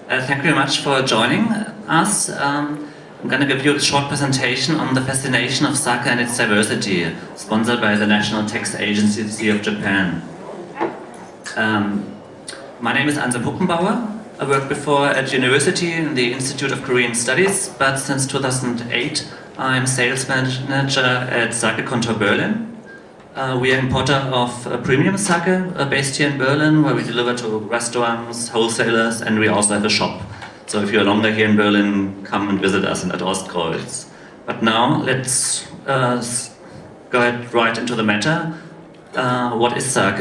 Thank you very much for joining us. I'm going to give you a short presentation on the fascination of sake and its diversity, sponsored by the National Tax Agency of Japan. My name is Anselm Huppenbauer. I worked before at university in the Institute of Korean Studies, but since 2008 I'm sales manager at Sake Kontor Berlin. We are importer of premium sake based here in Berlin, where we deliver to restaurants, wholesalers, and we also have a shop. So if you're longer here in Berlin, come and visit us at Ostkreuz. But now let's go ahead right into the matter. What is sake?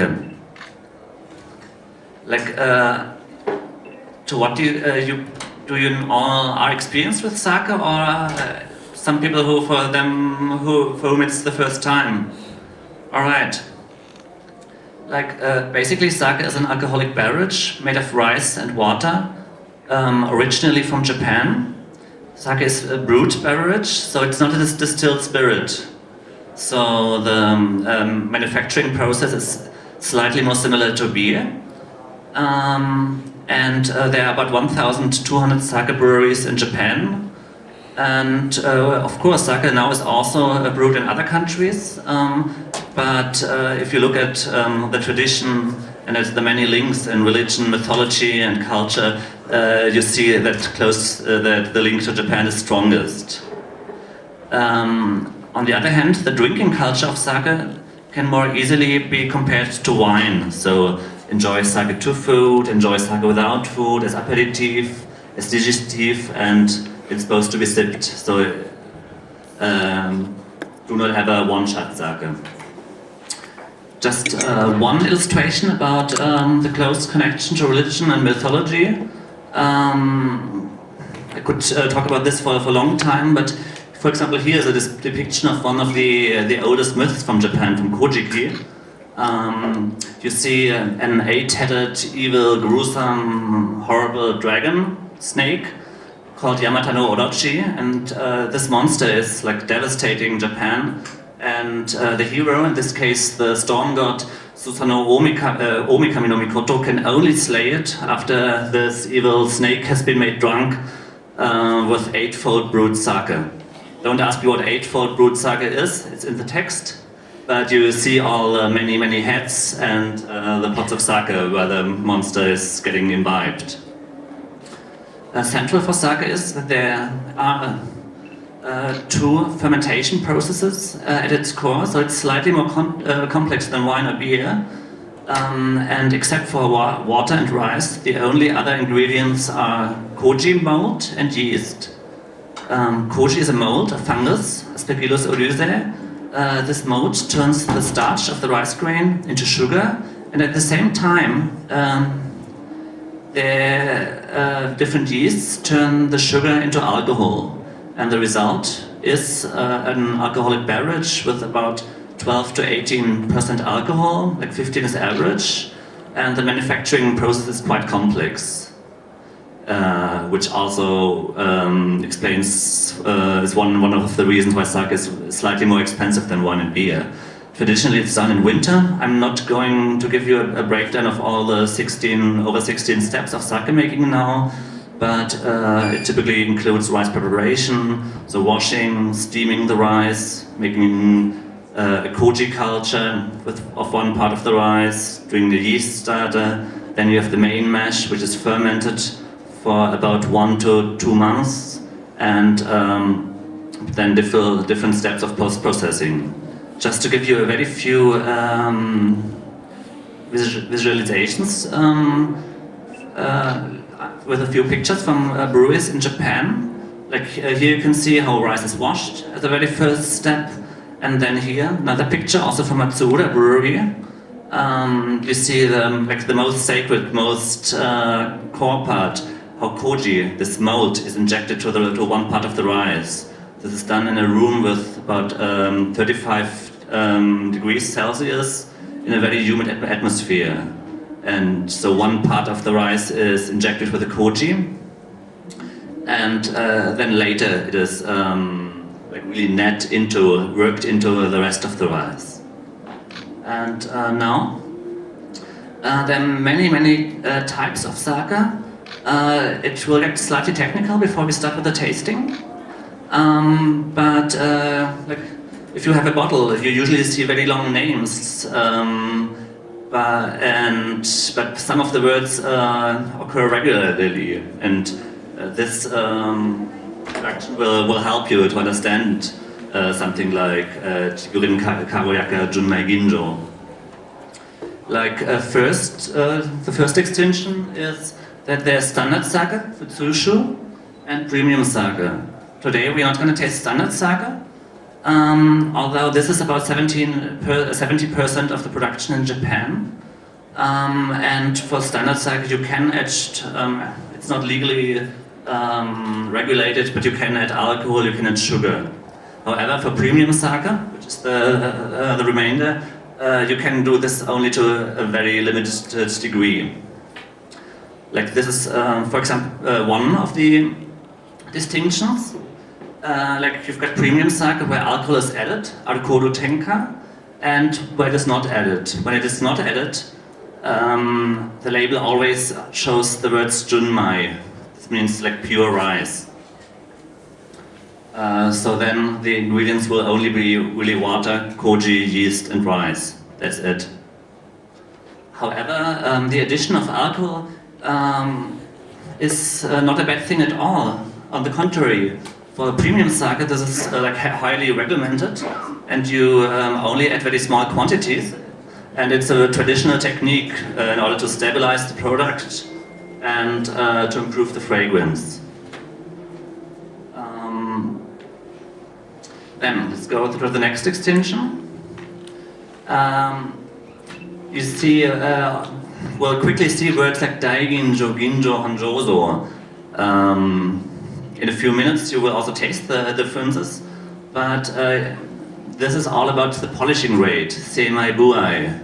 To what do you all are experienced with sake, or some people for whom it's the first time? All right. Basically, sake is an alcoholic beverage made of rice and water, originally from Japan. Sake is a brewed beverage, so it's not a distilled spirit. So the manufacturing process is slightly more similar to beer. There are about 1,200 sake breweries in Japan. And of course, sake now is also brewed in other countries. But if you look at the tradition and at the many links in religion, mythology, and culture, you see that the link to Japan is strongest. On the other hand, the drinking culture of sake can more easily be compared to wine. So enjoy sake to food, enjoy sake without food, as aperitif, as digestif, and it's supposed to be sipped. So do not have a one-shot sake. Just one illustration about the close connection to religion and mythology. I could talk about this for a long time, but for example, here is a depiction of one of the oldest myths from Japan, from Kojiki. You see an 8-headed, evil, gruesome, horrible dragon snake called Yamata no Orochi, and this monster is devastating Japan. And the hero, in this case the storm god Susanoo Omikami no Mikoto, can only slay it after this evil snake has been made drunk with 8-fold brewed sake. Don't ask me what 8-fold brewed sake is, it's in the text. But you see all many heads and the pots of sake where the monster is getting imbibed. Central for sake is that there are two fermentation processes at its core, so it's slightly more complex than wine or beer. And except for water and rice, the only other ingredients are koji mold and yeast. Koji is a mold, a fungus, Aspergillus oryzae. This mold turns the starch of the rice grain into sugar, and at the same time the different yeasts turn the sugar into alcohol. And the result is an alcoholic beverage with about 12 to 18% alcohol, 15 is average, and the manufacturing process is quite complex, which also explains, is one of the reasons why sake is slightly more expensive than wine and beer. Traditionally it's done in winter. I'm not going to give you a breakdown of all the over 16 steps of sake making now. But it typically includes rice preparation, so washing, steaming the rice, making a koji culture of one part of the rice, doing the yeast starter. Then you have the main mash, which is fermented for about 1 to 2 months, and then different steps of post-processing. Just to give you a very few visualizations, with a few pictures from breweries in Japan. Here you can see how rice is washed at the very first step, and then here another picture also from Matsuura brewery. You see the most sacred, most core part, how koji, this mold, is injected to one part of the rice. This is done in a room with about 35 degrees Celsius in a very humid atmosphere. And so one part of the rice is injected with the koji, and then later it is really worked into the rest of the rice. And now there are many types of sake. It will get slightly technical before we start with the tasting. Like, if you have a bottle, you usually see very long names, but some of the words occur regularly, and this production will help you to understand something like Chigurin Karoyaka Junmai Ginjo. Like the first extension is that there's standard sake, Futsushu, and premium sake. Today we are not going to taste standard sake, although this is about 70% of the production in Japan. And for standard sake you can add, it's not legally regulated, but you can add alcohol, you can add sugar. However, for premium sake, which is the remainder, you can do this only to a very limited degree. Like this is, for example, one of the distinctions. Like you've got premium sake where alcohol is added, Arkodo Tenka, and where it is not added. When it is not added, the label always shows the words Junmai. This means like pure rice. So then the ingredients will only be really water, koji, yeast and rice. That's it. However, the addition of alcohol is not a bad thing at all. On the contrary, for premium sake this is like highly regulated, and you only add very small quantities, and it's a traditional technique in order to stabilize the product and to improve the fragrance. Then let's go through the next extension. You see, we'll quickly see words like Daiginjo, Ginjo, Honjoso. In a few minutes you will also taste the differences, but this is all about the polishing rate, Seimai Buai.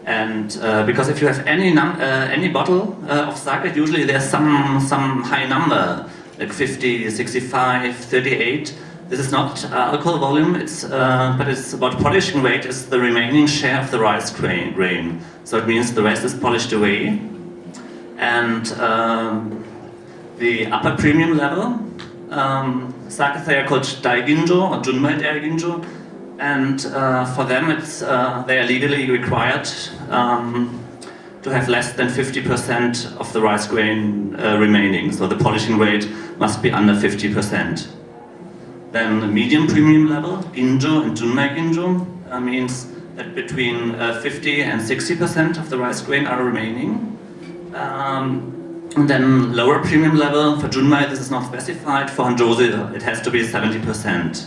And because if you have any bottle of sake, usually there's some high number, like 50, 65, 38. This is not alcohol volume, but it's about polishing rate is the remaining share of the rice grain. So it means the rest is polished away. And the upper premium level, sake they are called Daiginjo or Junmai Daiginjo, and for them it's they are legally required to have less than 50% of the rice grain remaining. So the polishing rate must be under 50%. Then the medium premium level, Ginjo and Junmai Ginjo, means that between 50 and 60% of the rice grain are remaining. And then lower premium level, for Junmai this is not specified, for Honjoso it has to be 70%.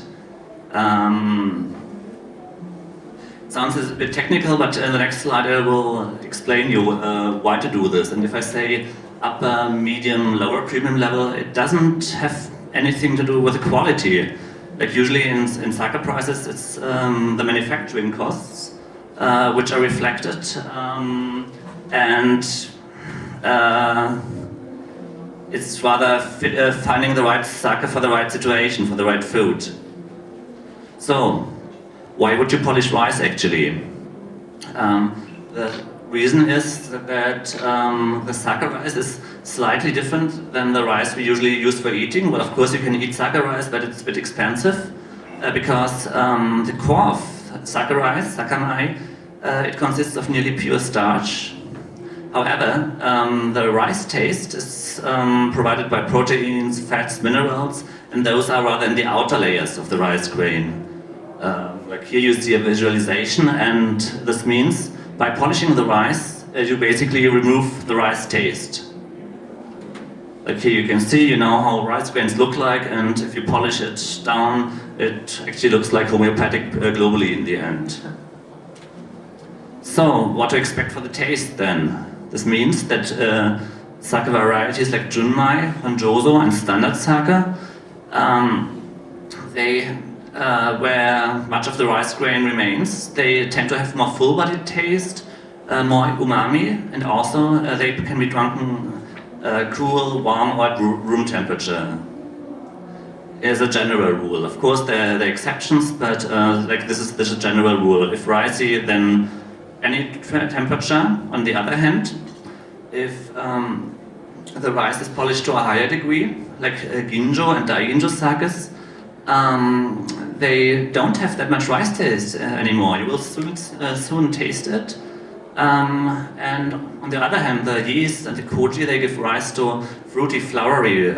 Sounds a bit technical, but in the next slide I will explain you why to do this. And if I say upper, medium, lower premium level, it doesn't have anything to do with the quality. Like usually in sake prices it's the manufacturing costs which are reflected, and it's rather finding the right sake for the right situation, for the right food. So, why would you polish rice actually? The reason is that the sake rice is slightly different than the rice we usually use for eating. Well, of course you can eat sake rice, but it's a bit expensive because the core of sake rice, sakamai, it consists of nearly pure starch. However, the rice taste is provided by proteins, fats, minerals, and those are rather in the outer layers of the rice grain. Like here you see a visualization, and this means by polishing the rice, you basically remove the rice taste. Like here you can see, you know how rice grains look like, and if you polish it down, it actually looks like homeopathic globally in the end. So, what to expect for the taste then? This means that sake varieties like Junmai, Honjoso and standard sake, where much of the rice grain remains, they tend to have more full-bodied taste, more umami, and also they can be drunken cool, warm, or at room temperature. As a general rule, of course there are exceptions, but like this is a general rule. If ricey, then any temperature. On the other hand, if the rice is polished to a higher degree, like ginjo and daiginjo sakes. They don't have that much rice taste anymore. You will soon taste it. And on the other hand, the yeast and the koji, they give rise to fruity, flowery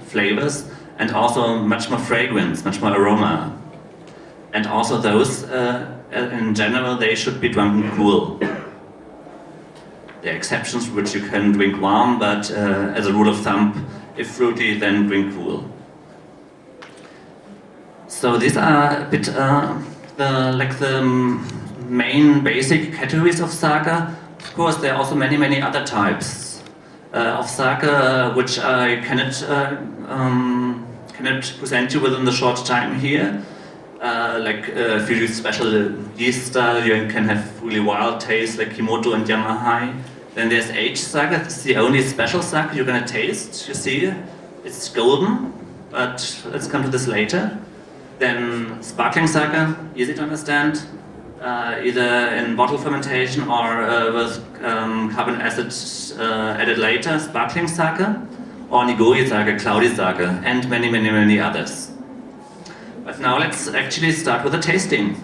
flavors, and also much more fragrance, much more aroma. And also those, in general, they should be drunk cool. There are exceptions which you can drink warm, but as a rule of thumb, if fruity, then drink cool. So these are a bit the main basic categories of sake. Of course, there are also many other types of sake which I cannot present you within the short time here. If you use special yeast style, you can have really wild taste like Kimoto and Yamahai. Then there's aged sake. It's the only special sake you're gonna taste. You see, it's golden, but let's come to this later. Then sparkling sake, easy to understand, either in bottle fermentation or with carbon acid added later, sparkling sake, or nigori sake, cloudy sake, and many others. But now let's actually start with the tasting.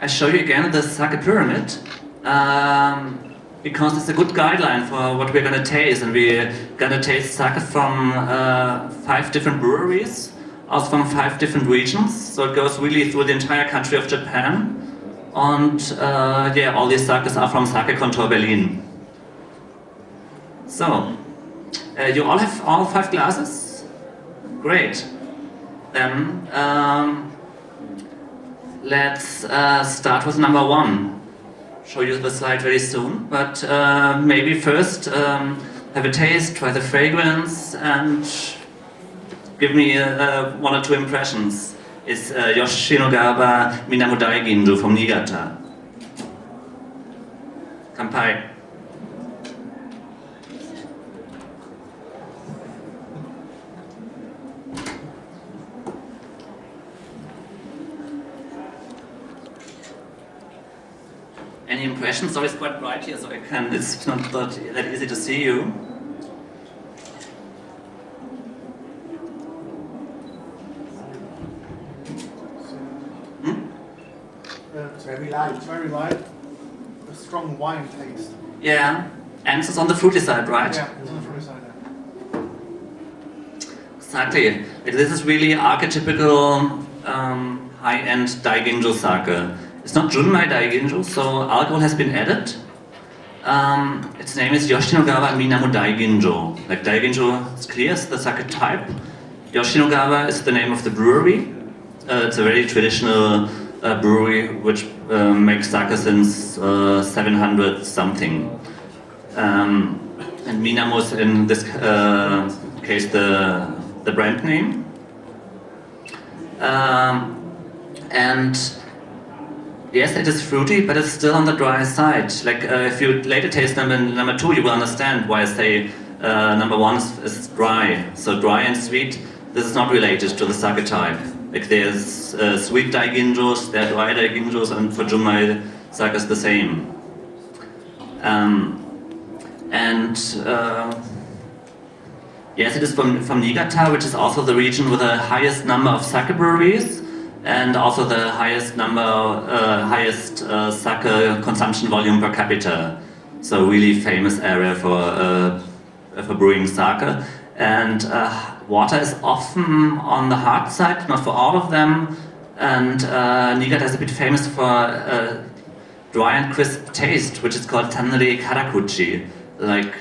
I show you again the sake pyramid because it's a good guideline for what we're gonna taste, and we're gonna taste sake from 5 different breweries, also from 5 different regions. So it goes really through the entire country of Japan, and yeah, all these sakes are from Sake Kontor Berlin. So. You all have all 5 glasses? Great. Then let's start with number 1. Show you the slide very soon, but maybe first have a taste, try the fragrance, and give me 1 or 2 impressions. It's Yoshinogaba Minamudai Ginjo from Niigata. Kanpai. Any impressions? So it's quite bright here, so it's not that easy to see you. It's very light. A strong wine taste. Yeah, and it's on the fruity side, right? Yeah, it's on the fruity side. Exactly. This is really archetypical high-end daiginjo sake. It's not Junmai Daiginjo, so alcohol has been added. Its name is Yoshinogава Minamu Daiginjo. Like Daiginjo, it's clear, it's the sake type. Yoshinogava is the name of the brewery. It's a very traditional brewery which makes sake since 700 something. And Minamu is in this case the brand name. And yes, it is fruity, but it's still on the dry side. Like if you later taste number 2, you will understand why I say number 1 is dry. So dry and sweet, this is not related to the sake type. Like there's sweet daiginjos, there are dry daiginjos, and for Junmai sake is the same. Yes, it is from Niigata, which is also the region with the highest number of sake breweries, and also the highest sake consumption volume per capita. So really famous area for brewing sake. And water is often on the hard side, not for all of them. And Niigata is a bit famous for dry and crisp taste, which is called tanri karakuchi, like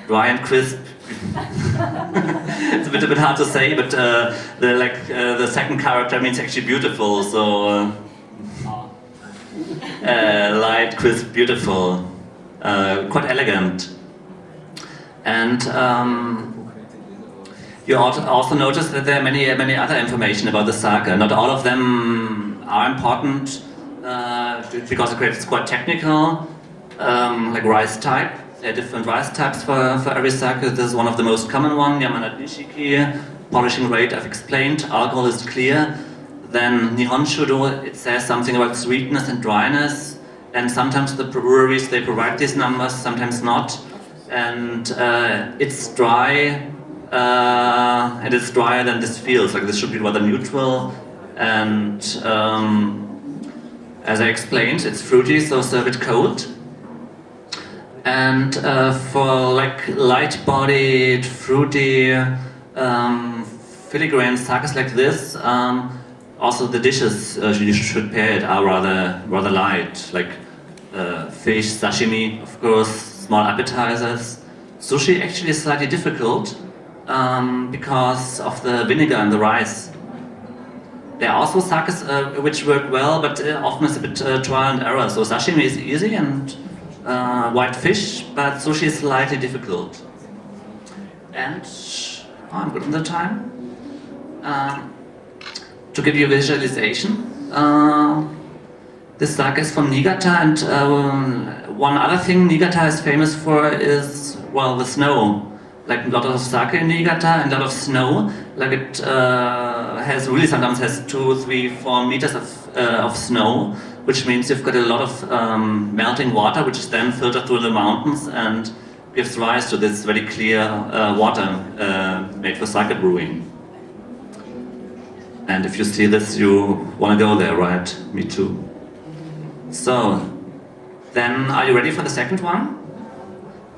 dry and crisp. It's a bit hard to say, but the second character means actually beautiful. So light, crisp, beautiful, quite elegant. And you also notice that there are many other information about the sake. Not all of them are important because it's quite technical, like rice type. There are different rice types for every sake. This is one of the most common one, Yamana Nishiki. Polishing rate I've explained. Alcohol is clear. Then Nihon Shudo, it says something about sweetness and dryness, and sometimes the breweries, they provide these numbers, sometimes not. And it's dry, and it's drier than this feels, like this should be rather neutral. And as I explained, it's fruity, so serve it cold. And for like light-bodied, fruity, filigrane sakes like this, also the dishes you should pair it are rather light, like fish, sashimi, of course, small appetizers. Sushi actually is slightly difficult because of the vinegar and the rice. There are also sakes which work well, but often it's a bit trial and error. So sashimi is easy and white fish, but sushi is slightly difficult. And I'm good on the time. To give you a visualization, this sake is from Niigata, and one other thing Niigata is famous for is, well, the snow. Like a lot of sake in Niigata and a lot of snow. Like it sometimes has 2, 3, 4 meters of snow, which means you've got a lot of melting water, which is then filtered through the mountains and gives rise to this very clear water made for sake brewing. And if you see this, you want to go there, right? Me too. So, then are you ready for the second one?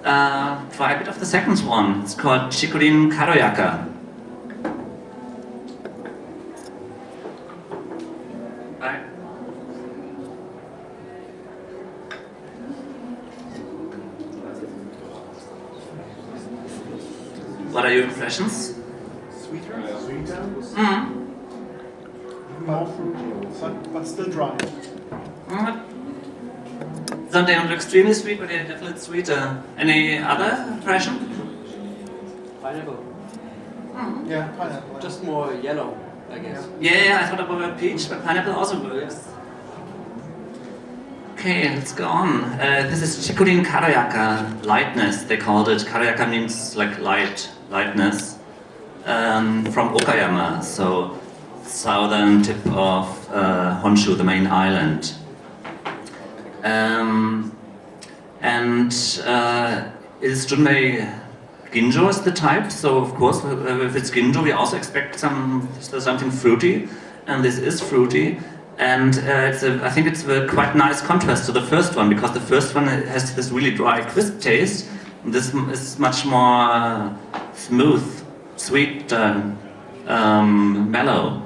Try a bit of the second one. It's called Chikurin Karoyaka. Right. What are your impressions? Sweeter? Sweeter? Mm. More fruity, but still dry. Some they don't look extremely sweet, but they're definitely sweeter. Any other impression? Pineapple. Yeah, pineapple. Just more yellow, I guess. Yeah, I thought about peach, but pineapple also works. Okay, let's go on. This is Chikurin Karoyaka, lightness, they called it. Karoyaka means like lightness. From Okayama, so southern tip of Honshu, the main island. It is Junmei Ginjo is the type, so of course if it's Ginjo we also expect something fruity, and this is fruity. And I think it's a quite nice contrast to the first one, because the first one has this really dry, crisp taste, and this is much more smooth, sweet, mellow.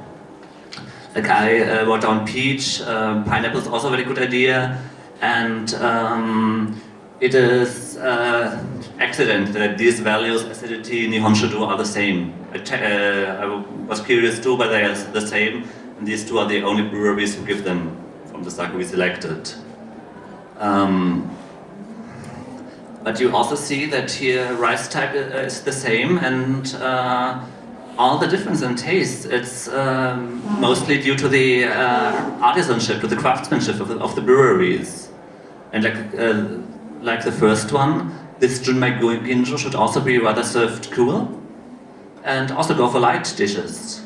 Like I wrote down peach, pineapple is also a very good idea, and it is accident that these values, acidity, Nihon Shudo, are the same. I was curious too, but they are the same, and these two are the only breweries who give them from the sake we selected. But you also see that here rice type is the same, and all the difference in taste, it's mostly due to the artisanship, to the craftsmanship of the breweries. And like the first one, this Junmei Ginjo should also be rather served cool, and also go for light dishes.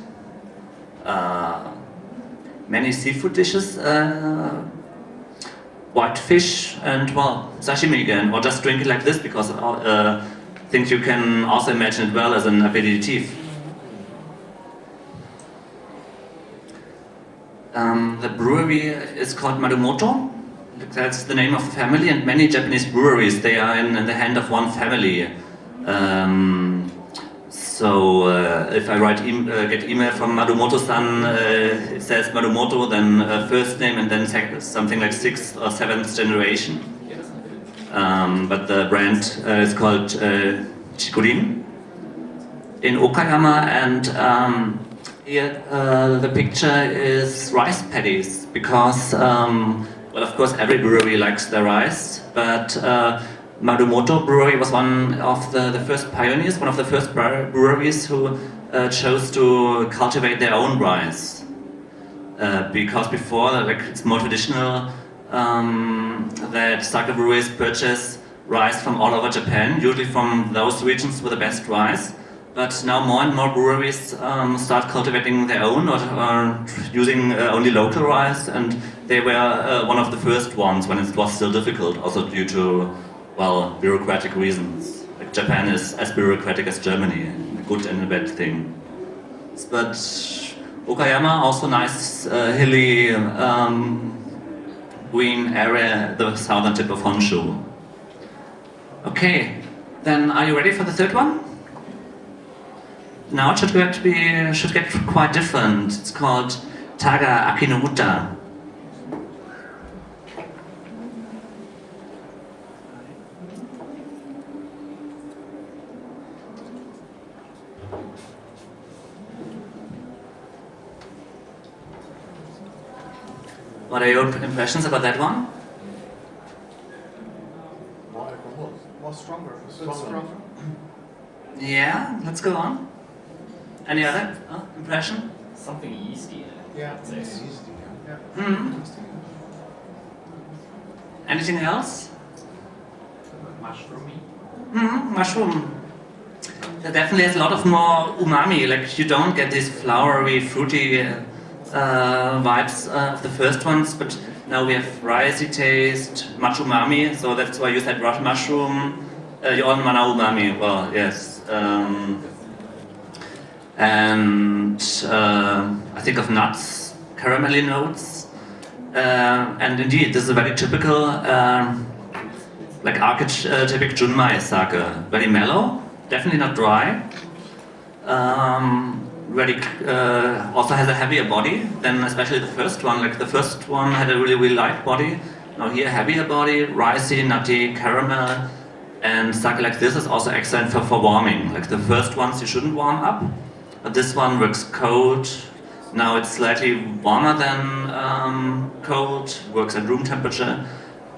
Many seafood dishes, white fish, and well, sashimi again, or just drink it like this, because I think you can also imagine it well as an aperitif. The brewery is called Marumoto. That's the name of the family, and many Japanese breweries, they are in the hand of one family. So if I get email from Marumoto-san, it says Marumoto, then first name, and then something like 6th or 7th generation. But the brand is called Chikurin in Okayama, and here the picture is rice paddies, because well, of course every brewery likes their rice, but Marumoto Brewery was one of the first pioneers, one of the first breweries who chose to cultivate their own rice. Because before, like, it's more traditional that sake breweries purchase rice from all over Japan, usually from those regions with the best rice. But now more and more breweries start cultivating their own or using only local rice, and they were one of the first ones when it was still difficult, also due to, well, bureaucratic reasons. Like Japan is as bureaucratic as Germany, a good and a bad thing. But Okayama, also nice hilly green area, the southern tip of Honshu. Okay, then are you ready for the third one? Now it should get quite different. It's called Taga Akinobuta. What are your impressions about that one? More stronger. A bit stronger. Yeah, let's go on. Any other impression? Something yeasty. Yeah. I'd say. It's easy. Yeah. Hmm. Anything else? Mushroomy. Mushroom. It definitely has a lot of more umami. Like you don't get these flowery, fruity vibes of the first ones, but now we have ricey taste, much umami. So that's why you said mushroom. You all know umami. Well, yes. And I think of nuts, caramelly notes, and indeed, this is a very typical, like archetypic Junmai sake. Very mellow, definitely not dry. Also has a heavier body than especially the first one. Like the first one had a really light body. Now here, heavier body, ricey, nutty, caramel, and sake like this is also excellent for warming. Like the first ones, you shouldn't warm up. But this one works cold. Now it's slightly warmer than cold, works at room temperature.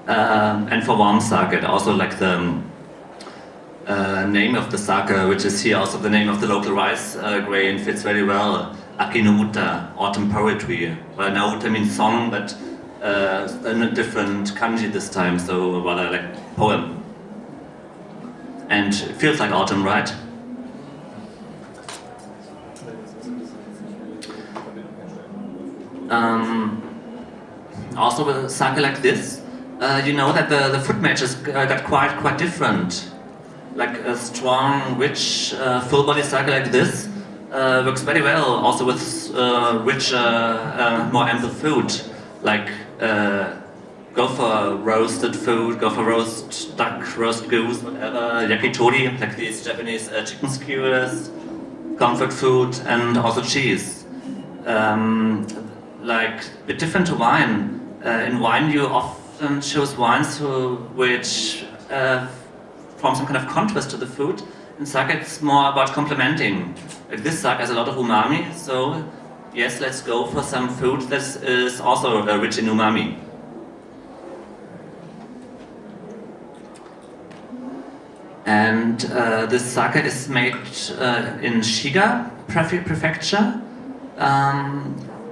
And for warm sake, it also like the name of the sake, which is here also the name of the local rice grain, fits very well. Akinobuta, autumn poetry. Well, Nauta means song, but in a different kanji this time, so rather like poem. And it feels like autumn, right? Also with sake like this, you know that the fruit matches got quite different. Like a strong, rich, full-body sake like this works very well. Also with richer, more ample food. Like go for roasted food, go for roast duck, roast goose, whatever, yakitori, like these Japanese chicken skewers, comfort food, and also cheese. Like a bit different to wine. In wine, you often choose wines which form some kind of contrast to the food. In sake, it's more about complementing. Like this sake has a lot of umami, so yes, let's go for some food that is also rich in umami. And this sake is made in Shiga Prefecture.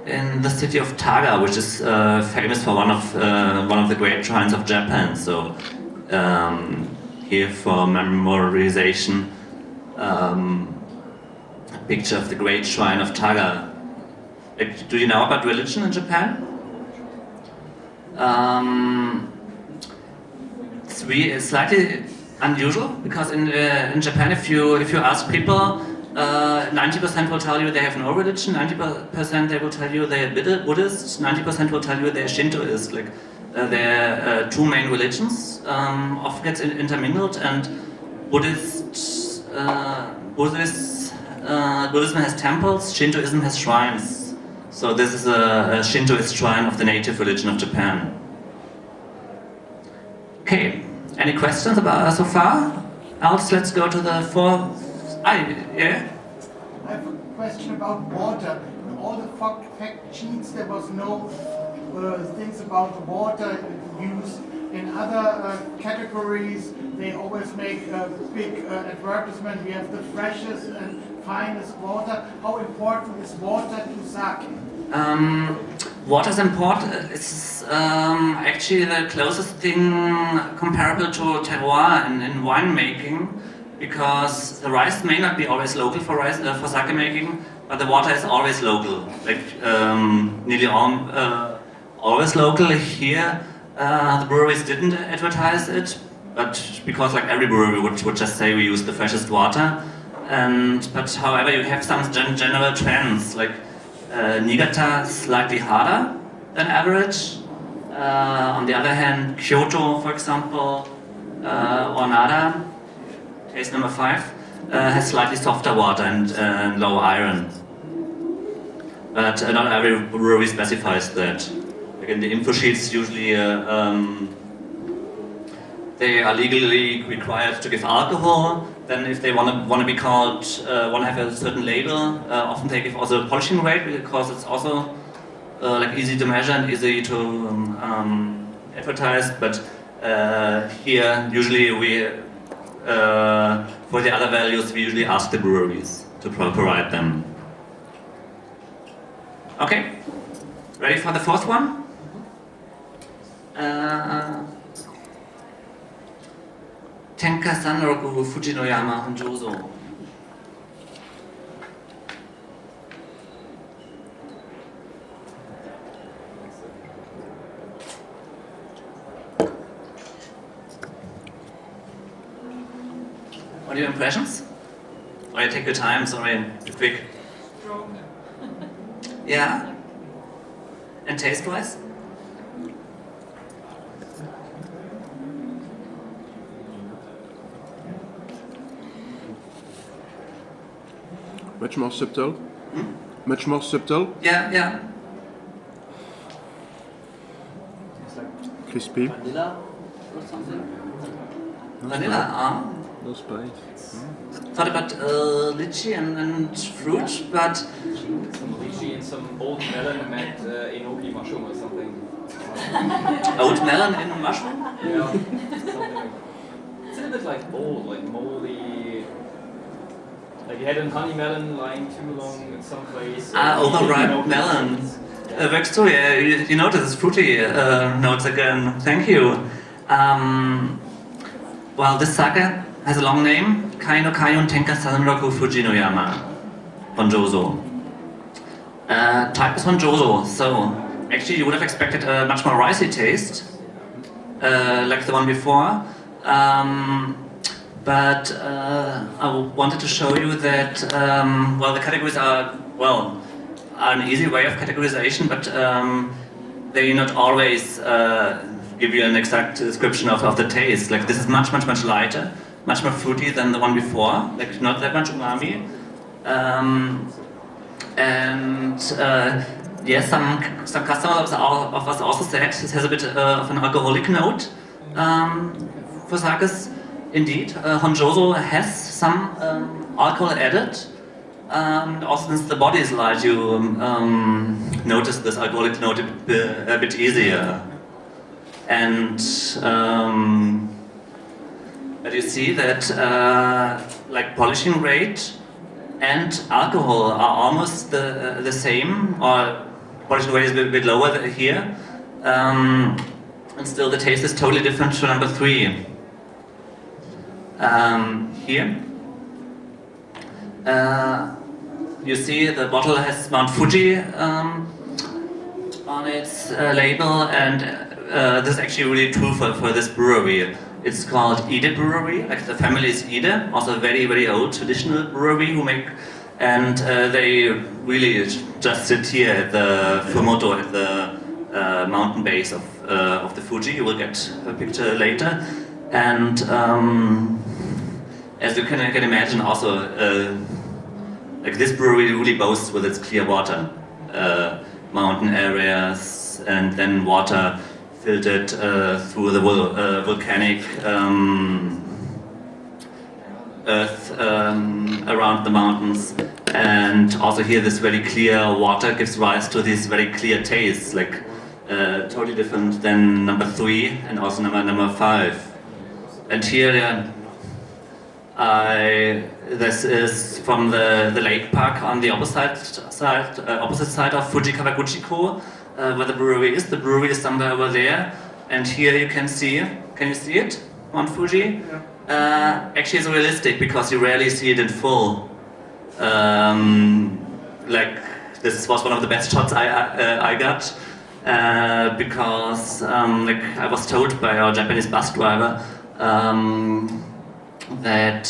In the city of Taga, which is famous for one of the great shrines of Japan. So here for memorization, a picture of the great shrine of Taga. Do you know about religion in Japan? It's slightly unusual because in Japan, if you ask people. 90% will tell you they have no religion, 90% they will tell you they are Buddhist, 90% will tell you they are Shintoist. Like there are two main religions, often gets intermingled, and Buddhism has temples, Shintoism has shrines. So this is a Shintoist shrine of the native religion of Japan. Okay, any questions about so far? Else, let's go to the fourth. Yeah? I have a question about water. In all the fact sheets there was no things about water use. In other categories they always make a big advertisement. We have the freshest and finest water. How important is water to sake? Water is important. It's actually the closest thing comparable to terroir in winemaking. because the rice may not be always local for rice for sake making, but the water is always local, like nearly always local. Here, the breweries didn't advertise it, but because like every brewery would just say we use the freshest water. But however, you have some general trends, like Niigata slightly harder than average. On the other hand, Kyoto, for example, or Nara, taste number 5, has slightly softer water and low iron. But not every brewery specifies that. Like in the info sheets, usually they are legally required to give alcohol. Then, if they want to be called, want to have a certain label, often they give also a polishing rate because it's also like easy to measure and easy to advertise. But here, usually we for the other values, we usually ask the breweries to provide them. Okay, ready for the fourth one? Tenka Sanroku Fujinoyama Honjozo. What are your impressions? Or you take your time, sorry, too quick. Strong. Yeah? And taste-wise? Much more subtle. Much more subtle. Yeah. It's like Crispy. vanilla or something. Vanilla, No spice. thought about lychee and fruit, but Some lychee and some old melon met enoki mushroom or something. oat melon in mushroom? Yeah, something like. It's a bit like old, like moldy. Like you had a honey melon lying too long in some place. Overripe melon. Works too, yeah, you notice it's fruity notes again. Thank you. Well, this sake has a long name, Kai no Kaiun Tenka Sanroku Fujinoyama Honjozo. Type is Honjozo, so actually you would have expected a much more ricey taste, like the one before. But I wanted to show you that, well, the categories are an easy way of categorization, but they not always give you an exact description of the taste. Like this is much lighter, much more fruity than the one before, like not that much umami. Yes, some customers of us also said it has a bit of an alcoholic note for sakes. Indeed, Honjozo has some alcohol added. Also, since the body is light, you notice this alcoholic note a bit easier. And but you see that like polishing rate and alcohol are almost the same, or polishing rate is a bit lower here. And still the taste is totally different to number 3. Here, you see the bottle has Mount Fuji on its label, and this is actually really true for this brewery. It's called Ide Brewery, like the family is Ide, also a very old traditional brewery who make, and they really just sit here at the Fumoto, at the mountain base of the Fuji. You will get a picture later, and as you can imagine, also like this brewery really boasts with its clear water, mountain areas, and then water filtered through the volcanic earth around the mountains. And also here, this very clear water gives rise to these very clear tastes, like totally different than number 3 and also number 5. And here, this is from the lake park on the opposite side of Fuji Kawaguchiko, where the brewery is. The brewery is somewhere over there, and here you can see. Can you see it? Mount Fuji. Yeah. Actually, it's realistic because you rarely see it in full. Like this was one of the best shots I got because like I was told by our Japanese bus driver that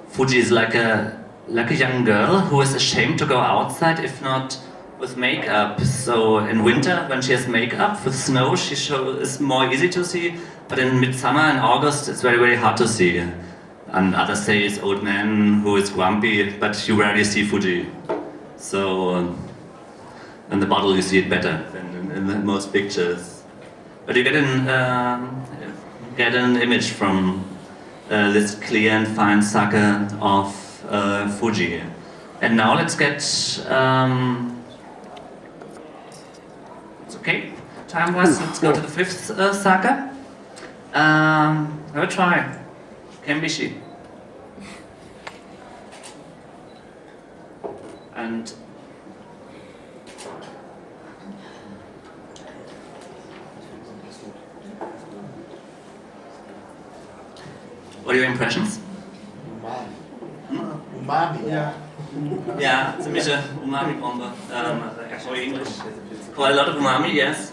Fuji is like a young girl who is ashamed to go outside if not with makeup. So in winter, when she has makeup with snow, is more easy to see. But in midsummer and August, it's very, very hard to see. And others say it's old man who is grumpy, but you rarely see Fuji. So in the bottle you see it better than in most pictures. But you get an image from this clear and fine sake of Fuji. And now let's get it's okay, time-wise, let's go to the fifth sake. Have a try. Kenbishi. And what are your impressions? Umami. Yeah. Yeah, ziemliche Umami-Bombe. Actually English. Quite a lot of umami, yes.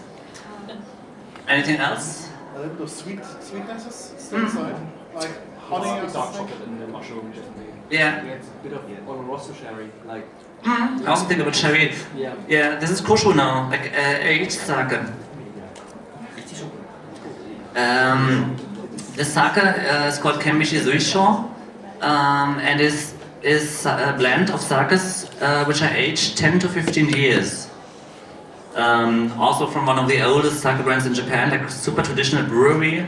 Anything else? A little bit of sweetnesses still inside, like honey or Dark something. chocolate and the mushroom, definitely. Yeah. We had a bit of Oloroso sherry, like. I also think about sherry. Yeah. Yeah, this is koshu now, like aged sake. The sake is called Kenbishi Suisho, and is a blend of sakes which are aged 10 to 15 years. Also from one of the oldest sake brands in Japan, like super traditional brewery.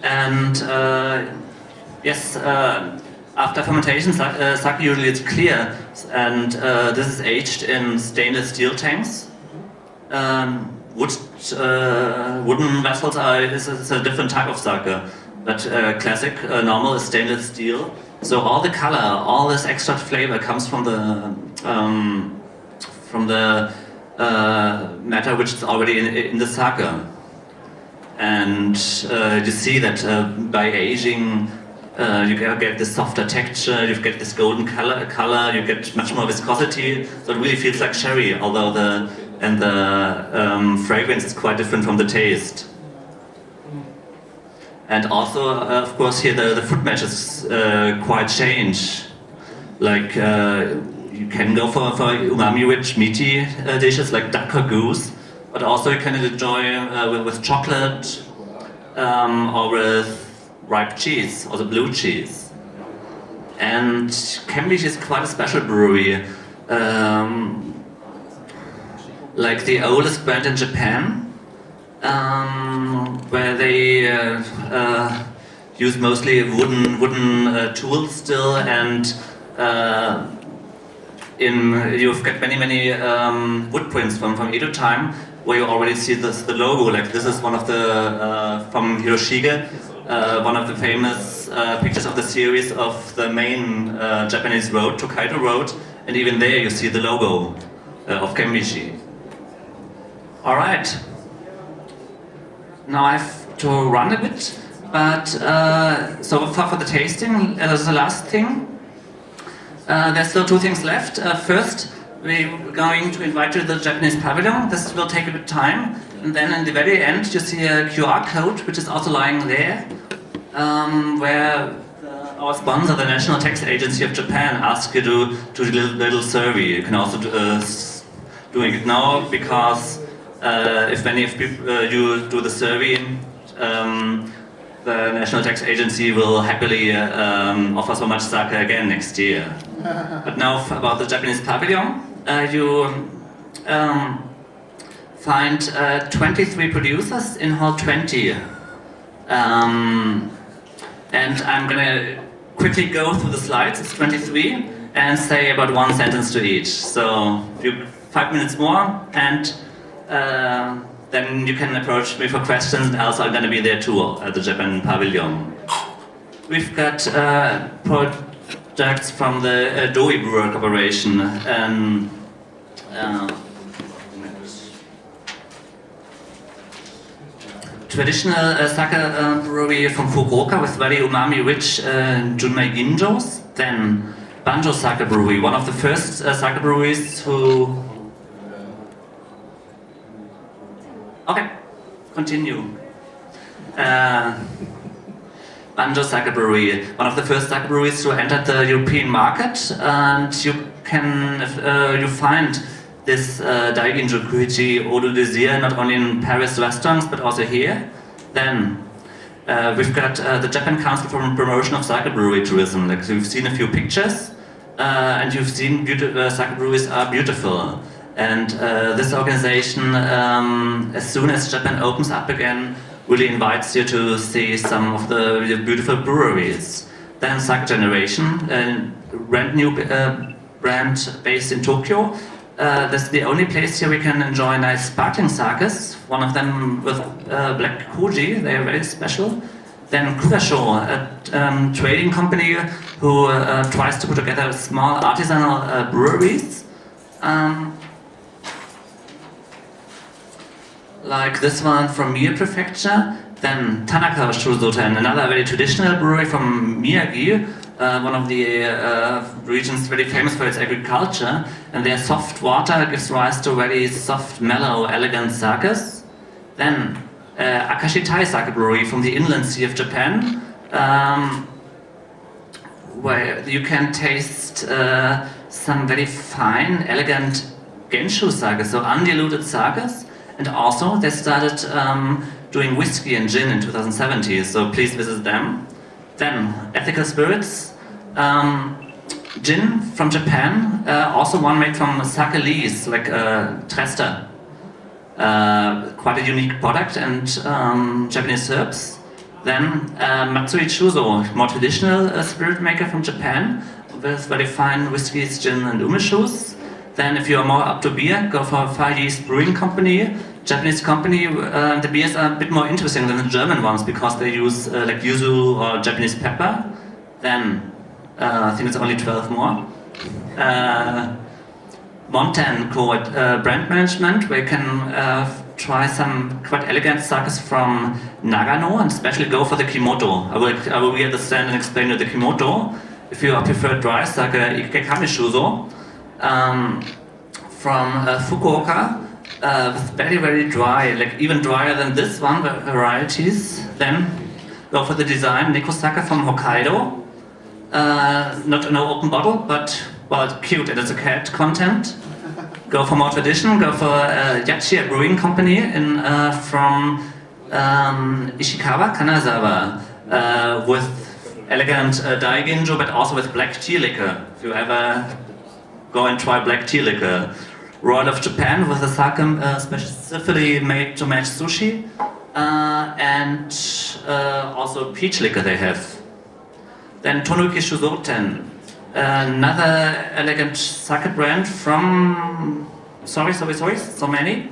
And yes, after fermentation, sake usually is clear, and this is aged in stainless steel tanks. Wooden vessels is a different type of sake, but classic, normal is stainless steel. So all the color, all this extra flavor comes from the matter which is already in the sake. And you see that by aging, you get this softer texture, you get this golden color, you get much more viscosity, so it really feels like sherry, although the fragrance is quite different from the taste. And also, of course, here the food matches quite change. Like, you can go for umami-rich, meaty dishes like duck or goose, but also you can enjoy with chocolate or with ripe cheese, or the blue cheese. And Kenbishi is quite a special brewery. Like the oldest brand in Japan, where they use mostly wooden tools still, and you've got many wood prints from Edo time, where you already see the logo. Like this is one of the from Hiroshige, one of the famous pictures of the series of the main Japanese road, Tokaido Road, and even there you see the logo of Kenbishi. All right. Now I have to run a bit, but so far for the tasting, as the last thing, there's still two things left. First, we're going to invite you to the Japanese pavilion. This will take a bit of time, and then in the very end, you see a QR code, which is also lying there, where our sponsor, the National Tax Agency of Japan, asks you to do a little survey. You can also doing it now because. If many of you do the survey, the National Tax Agency will happily offer so much sake again next year. But now about the Japanese pavilion, you find 23 producers in Hall 20. And I'm gonna quickly go through the slides, it's 23, and say about one sentence to each. So 5 minutes more, and then you can approach me for questions, and also I'm going to be there too at the Japan Pavilion. We've got products from the Doi Brewer Corporation, and traditional sake brewery from Fukuoka with very umami-rich Junmei ginjos. Then Banjo Sake Brewery, one of the first sake breweries who... Okay, continue. Banjo Sake Brewery, one of the first sake breweries to enter the European market, and you can you find this Daiginjo Kuichi Eau de Désir not only in Paris restaurants but also here. Then we've got the Japan Council for Promotion of Sake Brewery Tourism. Like you've seen a few pictures, and you've seen sake breweries are beautiful. And this organization, as soon as Japan opens up again, really invites you to see some of the beautiful breweries. Then Sake Generation, a brand new brand based in Tokyo. This is the only place here we can enjoy nice sparkling sakes. One of them with black koji, they are very special. Then Kurasho, a trading company who tries to put together small artisanal breweries. Like this one from Mie Prefecture. Then Tanaka Shuzoten, another very traditional brewery from Miyagi, one of the regions very famous for its agriculture, and their soft water gives rise to very soft, mellow, elegant sakes. Then Akashitai Sake Brewery from the inland sea of Japan, where you can taste some very fine, elegant Genshu sakes, so undiluted sakes. And also, they started doing whiskey and gin in 2017, so please visit them. Then, Ethical Spirits, gin from Japan, also one made from sake leaves, like Trester. Quite a unique product, and Japanese herbs. Then, Matsui Chuzo, more traditional spirit maker from Japan, with very fine whiskies, gin, and umeshus. Then, if you are more up to beer, go for Far East Brewing Company. Japanese company, the beers are a bit more interesting than the German ones because they use like yuzu or Japanese pepper. Then, I think it's only 12 more. Monten Co. Brand Management, where you can try some quite elegant sakes from Nagano and especially go for the Kimoto. I will be at the stand and explain you the Kimoto. If you prefer dry sake, Ikekami Shuzo. From Fukuoka, with very, very dry, like even drier than this one, varieties. Then go for the design, Nikosaka from Hokkaido. Not no open bottle, but well, it's cute and it's a cat content. Go for more tradition, go for Yachi, a brewing company from Ishikawa, Kanazawa, with elegant Daiginjo, but also with black tea liquor. If you ever go and try black tea liquor. Royal of Japan with a sake specifically made to match sushi, and also peach liquor they have. Then Tonuki Shuzoten, another elegant sake brand from... so many.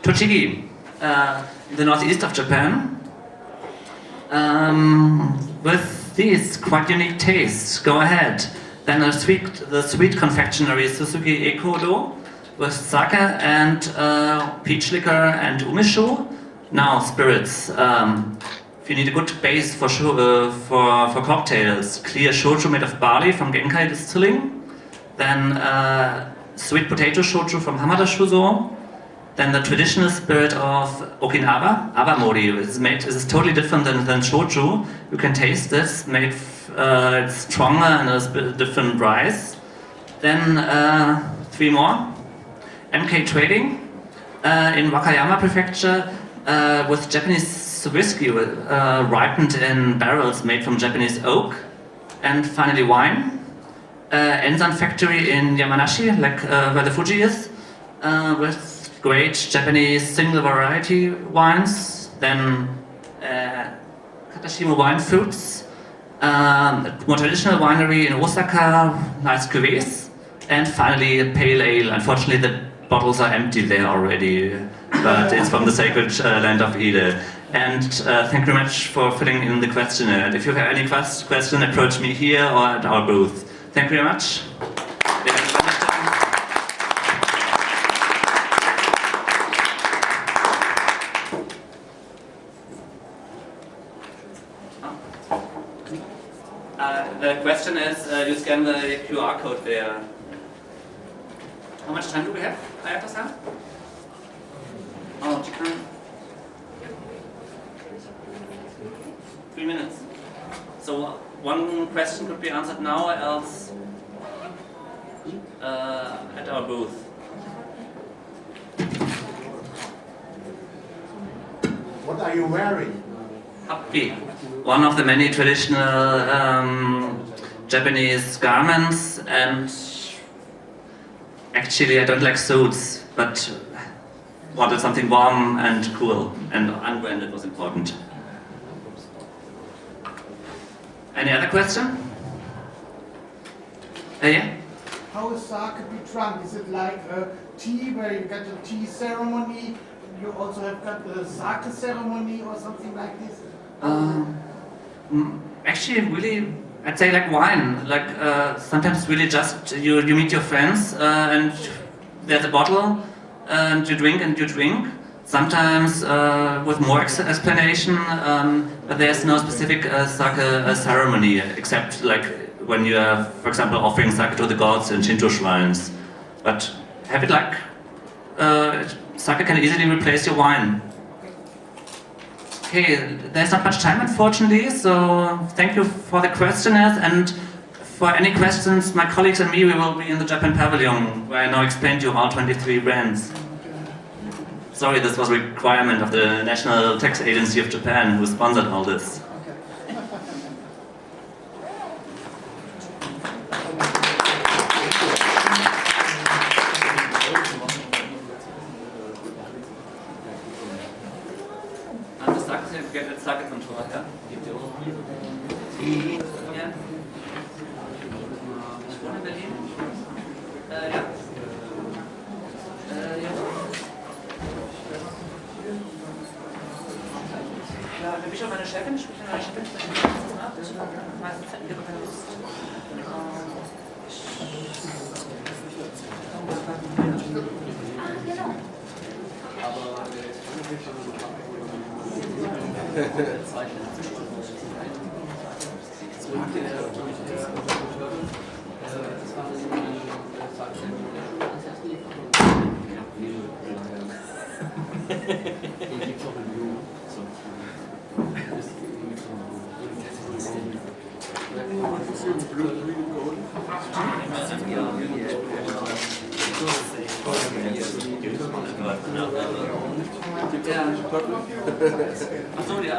Tochigi, in the northeast of Japan, with these quite unique tastes. Go ahead. Then the sweet confectionery Suzuki Ekodo with sake and peach liquor and umeshu. Now spirits. If you need a good base for cocktails, clear shochu made of barley from Genkai Distilling. Then sweet potato shochu from Hamada Shuzo. Then the traditional spirit of Okinawa, Awamori, is totally different than shochu. You can taste this, it's stronger and a different rice. Then 3 more. MK Trading in Wakayama Prefecture with Japanese whiskey ripened in barrels made from Japanese oak. And finally wine. Ensan Factory in Yamanashi, like where the Fuji is, with great Japanese single variety wines. Then Katashimo Wine Fruits. More traditional winery in Osaka, nice cuvées, and finally a pale ale. Unfortunately, the bottles are empty there already, but it's from the sacred land of Ide. And thank you very much for filling in the questionnaire. If you have any question, approach me here or at our booth. Thank you very much. The question is, you scan the QR code there. How much time do we have? Ayata-san? Oh, time. 3 minutes. So one question could be answered now, else at our booth. What are you wearing? Huppi, one of the many traditional Japanese garments, and actually I don't like suits, but wanted something warm and cool, and unbranded was important. Any other question? Yeah? How is sake be drunk? Is it like a tea where you get a tea ceremony? You also have got a sake ceremony or something like this? Actually, really, I'd say like wine. Like sometimes really just you meet your friends and there's a bottle and you drink. Sometimes with more explanation, but there's no specific sake ceremony except like when you are, for example, offering sake to the gods in Shinto shrines. But have it like sake can easily replace your wine. Okay, there's not much time unfortunately, so thank you for the questioners, and for any questions, my colleagues and me, we will be in the Japan Pavilion, where I now explained to you all 23 brands. Sorry, this was a requirement of the National Tax Agency of Japan, who sponsored all this. Sake-Kontor, ja? Gibt ihr auch noch? Ja? Ich wohne in Berlin. Ja. Ja. Ja, der Bischof, meine Chefin, ich spreche mit meiner Chefin, ich spreche mit ihrer Lust. Achso, ja.